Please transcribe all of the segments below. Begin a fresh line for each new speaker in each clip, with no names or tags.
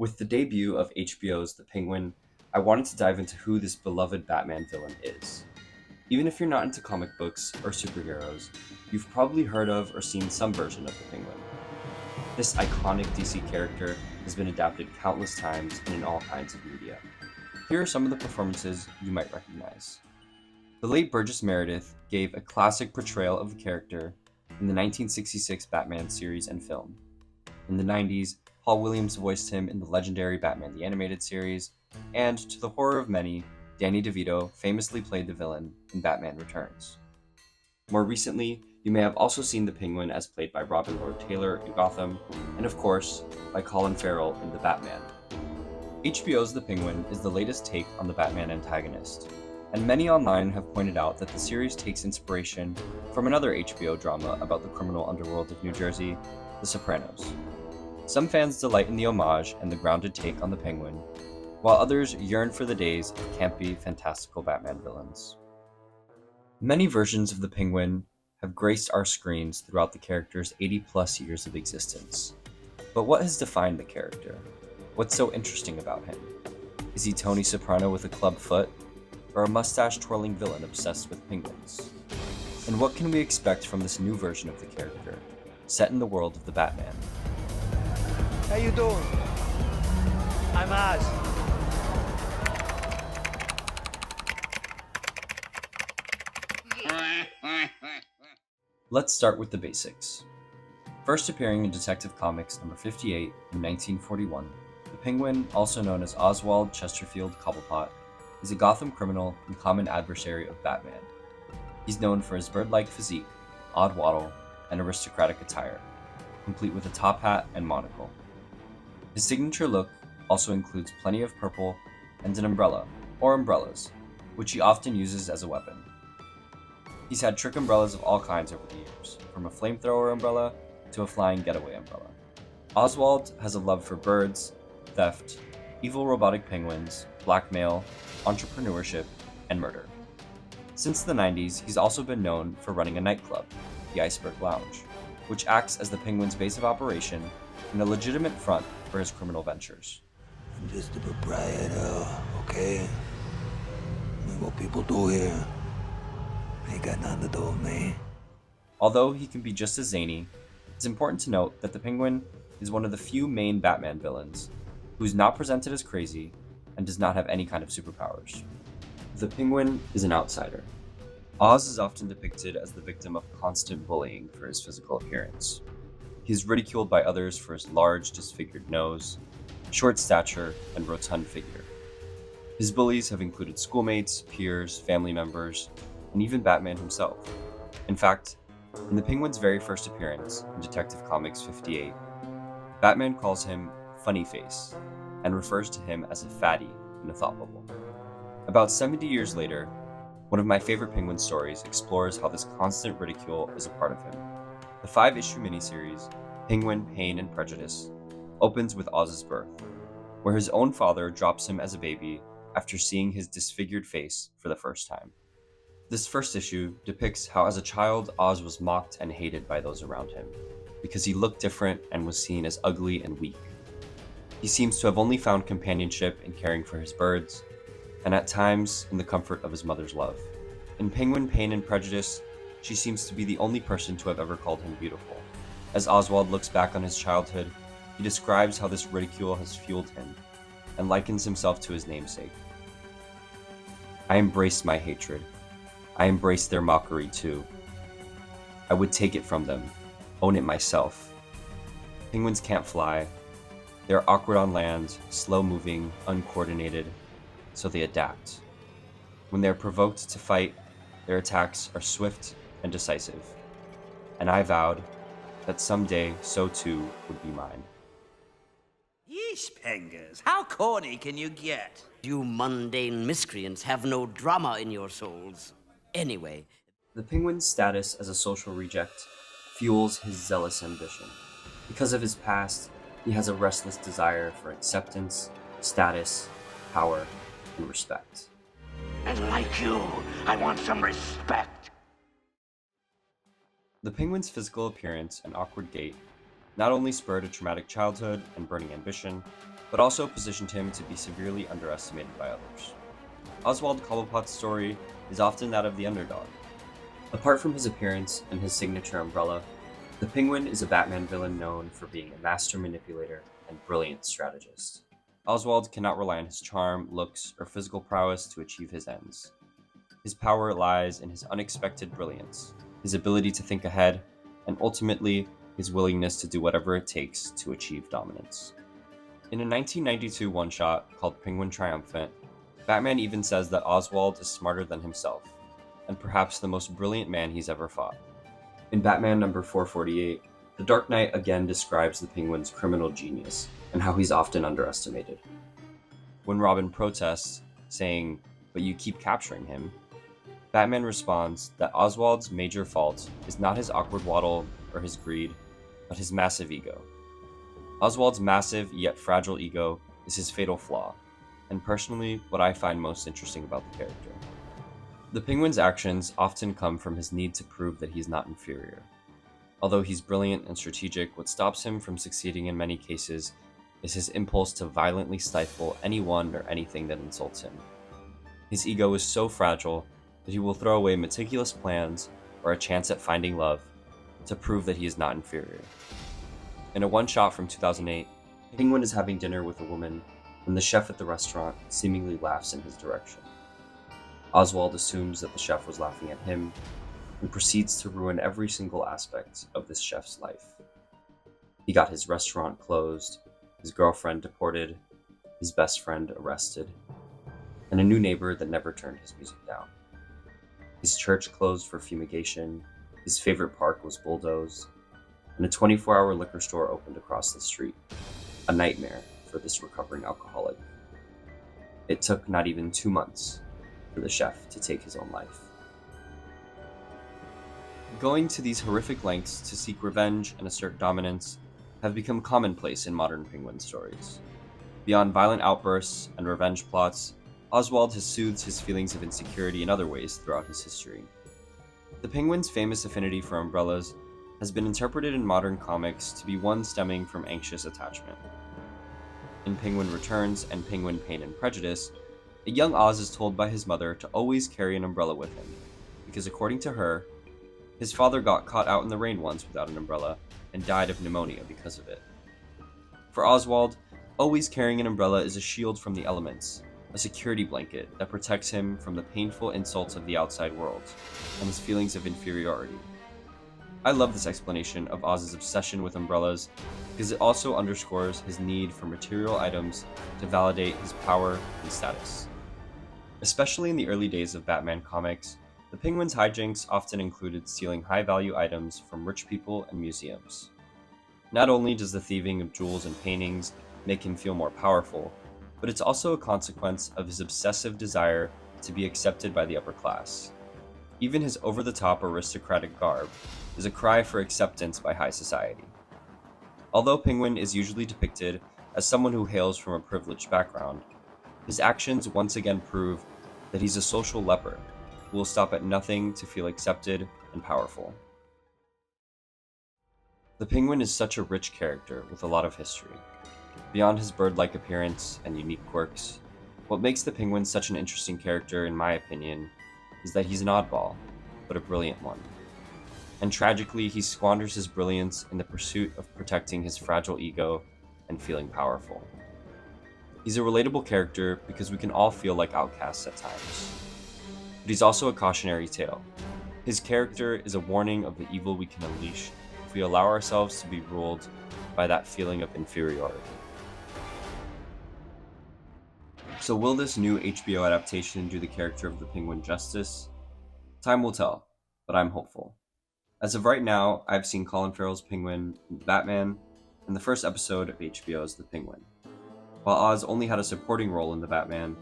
With the debut of HBO's The Penguin, I wanted to dive into who this beloved Batman villain is. Even if you're not into comic books or superheroes, you've probably heard of or seen some version of the Penguin. This iconic DC character has been adapted countless times and in all kinds of media. Here are some of the performances you might recognize. The late Burgess Meredith gave a classic portrayal of the character in the 1966 Batman series and film. In the 90s, Paul Williams voiced him in the legendary Batman the Animated Series, and to the horror of many, Danny DeVito famously played the villain in Batman Returns. More recently, you may have also seen the Penguin as played by Robin Lord Taylor in Gotham, and of course, by Colin Farrell in The Batman. HBO's The Penguin is the latest take on the Batman antagonist, and many online have pointed out that the series takes inspiration from another HBO drama about the criminal underworld of New Jersey, The Sopranos. Some fans delight in the homage and the grounded take on the Penguin, while others yearn for the days of campy, fantastical Batman villains. Many versions of the Penguin have graced our screens throughout the character's 80-plus years of existence. But what has defined the character? What's so interesting about him? Is he Tony Soprano with a club foot, or a mustache-twirling villain obsessed with penguins? And what can we expect from this new version of the character, set in the world of the Batman?
How you doing? I'm Oz.
Let's start with the basics. First appearing in Detective Comics number 58 in 1941, the Penguin, also known as Oswald Chesterfield Cobblepot, is a Gotham criminal and common adversary of Batman. He's known for his bird-like physique, odd waddle, and aristocratic attire, complete with a top hat and monocle. His signature look also includes plenty of purple and an umbrella, or umbrellas, which he often uses as a weapon. He's had trick umbrellas of all kinds over the years, from a flamethrower umbrella to a flying getaway umbrella. Oswald has a love for birds, theft, evil robotic penguins, blackmail, entrepreneurship, and murder. Since the 90s, he's also been known for running a nightclub, the Iceberg Lounge, which acts as the Penguin's base of operation and a legitimate front for his criminal ventures.
I'm just a proprietor, okay? What people do here ain't got nothing to do with me.
Although he can be just as zany, it's important to note that the Penguin is one of the few main Batman villains who's not presented as crazy and does not have any kind of superpowers. The Penguin is an outsider. Oz is often depicted as the victim of constant bullying for his physical appearance. He's ridiculed by others for his large, disfigured nose, short stature, and rotund figure. His bullies have included schoolmates, peers, family members, and even Batman himself. In fact, in the Penguin's very first appearance in Detective Comics 58, Batman calls him Funny Face and refers to him as a fatty in a thought bubble. About 70 years later, one of my favorite Penguin stories explores how this constant ridicule is a part of him. The 5-issue miniseries, Penguin, Pain, and Prejudice, opens with Oz's birth, where his own father drops him as a baby after seeing his disfigured face for the first time. This first issue depicts how as a child Oz was mocked and hated by those around him, because he looked different and was seen as ugly and weak. He seems to have only found companionship in caring for his birds, and at times in the comfort of his mother's love. In Penguin, Pain, and Prejudice, she seems to be the only person to have ever called him beautiful. As Oswald looks back on his childhood, he describes how this ridicule has fueled him, and likens himself to his namesake. I embraced my hatred. I embraced their mockery too. I would take it from them, own it myself. Penguins can't fly. They're awkward on land, slow-moving, uncoordinated, so they adapt. When they're provoked to fight, their attacks are swift and decisive. And I vowed that someday so too would be mine.
Yeesh, Pengers, how corny can you get? You mundane miscreants have no drama in your souls. Anyway,
The Penguin's status as a social reject fuels his zealous ambition. Because of his past, he has a restless desire for acceptance, status, power, and respect.
And like you, I want some respect.
The Penguin's physical appearance and awkward gait not only spurred a traumatic childhood and burning ambition, but also positioned him to be severely underestimated by others. Oswald Cobblepot's story is often that of the underdog. Apart from his appearance and his signature umbrella, the Penguin is a Batman villain known for being a master manipulator and brilliant strategist. Oswald cannot rely on his charm, looks, or physical prowess to achieve his ends. His power lies in his unexpected brilliance, his ability to think ahead, and ultimately, his willingness to do whatever it takes to achieve dominance. In a 1992 one-shot called Penguin Triumphant, Batman even says that Oswald is smarter than himself, and perhaps the most brilliant man he's ever fought. In Batman number 448, The Dark Knight again describes the Penguin's criminal genius and how he's often underestimated. When Robin protests, saying, "But you keep capturing him," Batman responds that Oswald's major fault is not his awkward waddle or his greed, but his massive ego. Oswald's massive yet fragile ego is his fatal flaw, and personally what I find most interesting about the character. The Penguin's actions often come from his need to prove that he's not inferior. Although he's brilliant and strategic, what stops him from succeeding in many cases is his impulse to violently stifle anyone or anything that insults him. His ego is so fragile that he will throw away meticulous plans or a chance at finding love to prove that he is not inferior. In a one-shot from 2008, Penguin is having dinner with a woman when the chef at the restaurant seemingly laughs in his direction. Oswald assumes that the chef was laughing at him and proceeds to ruin every single aspect of this chef's life. He got his restaurant closed, his girlfriend deported, his best friend arrested, and a new neighbor that never turned his music down. His church closed for fumigation, his favorite park was bulldozed, and a 24-hour liquor store opened across the street. A nightmare for this recovering alcoholic. It took not even 2 months for the chef to take his own life. Going to these horrific lengths to seek revenge and assert dominance have become commonplace in modern Penguin stories. Beyond violent outbursts and revenge plots, Oswald has soothed his feelings of insecurity in other ways throughout his history. The Penguin's famous affinity for umbrellas has been interpreted in modern comics to be one stemming from anxious attachment. In Penguin Returns and Penguin Pain and Prejudice, a young Oz is told by his mother to always carry an umbrella with him, because according to her, his father got caught out in the rain once without an umbrella and died of pneumonia because of it. For Oswald, always carrying an umbrella is a shield from the elements, a security blanket that protects him from the painful insults of the outside world and his feelings of inferiority. I love this explanation of Oz's obsession with umbrellas because it also underscores his need for material items to validate his power and status. Especially in the early days of Batman comics, the Penguin's hijinks often included stealing high-value items from rich people and museums. Not only does the thieving of jewels and paintings make him feel more powerful, but it's also a consequence of his obsessive desire to be accepted by the upper class. Even his over-the-top aristocratic garb is a cry for acceptance by high society. Although Penguin is usually depicted as someone who hails from a privileged background, his actions once again prove that he's a social leper who will stop at nothing to feel accepted and powerful. The Penguin is such a rich character with a lot of history. Beyond his bird-like appearance and unique quirks, what makes the Penguin such an interesting character, in my opinion, is that he's an oddball, but a brilliant one. And tragically, he squanders his brilliance in the pursuit of protecting his fragile ego and feeling powerful. He's a relatable character because we can all feel like outcasts at times. But he's also a cautionary tale. His character is a warning of the evil we can unleash if we allow ourselves to be ruled by that feeling of inferiority. So will this new HBO adaptation do the character of the Penguin justice? Time will tell, but I'm hopeful. As of right now, I've seen Colin Farrell's Penguin in Batman and the first episode of HBO's The Penguin. While Oz only had a supporting role in The Batman,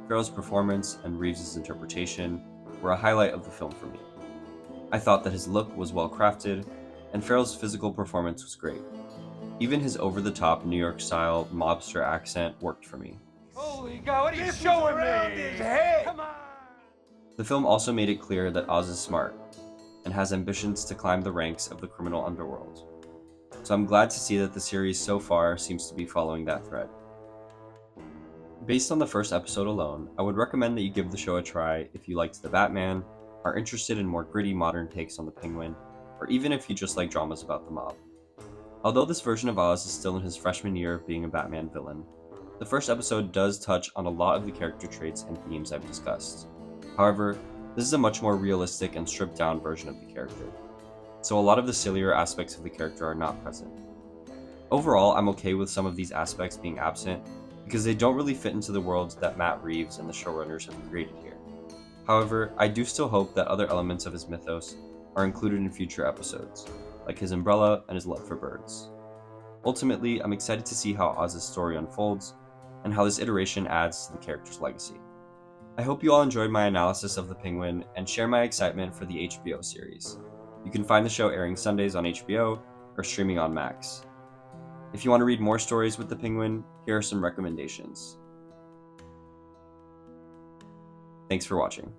Farrell's performance and Reeves' interpretation were a highlight of the film for me. I thought that his look was well crafted, and Farrell's physical performance was great. Even his over-the-top New York-style mobster accent worked for me.
Holy God, what are you showing me? His head. Come on!
The film also made it clear that Oz is smart, and has ambitions to climb the ranks of the criminal underworld. so I'm glad to see that the series so far seems to be following that thread. Based on the first episode alone, I would recommend that you give the show a try if you liked the Batman, are interested in more gritty modern takes on the Penguin, or even if you just like dramas about the mob. Although this version of Oz is still in his freshman year of being a Batman villain, the first episode does touch on a lot of the character traits and themes I've discussed. However, this is a much more realistic and stripped down version of the character, so a lot of the sillier aspects of the character are not present. Overall, I'm okay with some of these aspects being absent because they don't really fit into the world that Matt Reeves and the showrunners have created here. However, I do still hope that other elements of his mythos are included in future episodes, like his umbrella and his love for birds. Ultimately, I'm excited to see how Oz's story unfolds and how this iteration adds to the character's legacy. I hope you all enjoyed my analysis of the Penguin and share my excitement for the HBO series. You can find the show airing Sundays on HBO or streaming on Max. If you want to read more stories with the Penguin, here are some recommendations. Thanks for watching.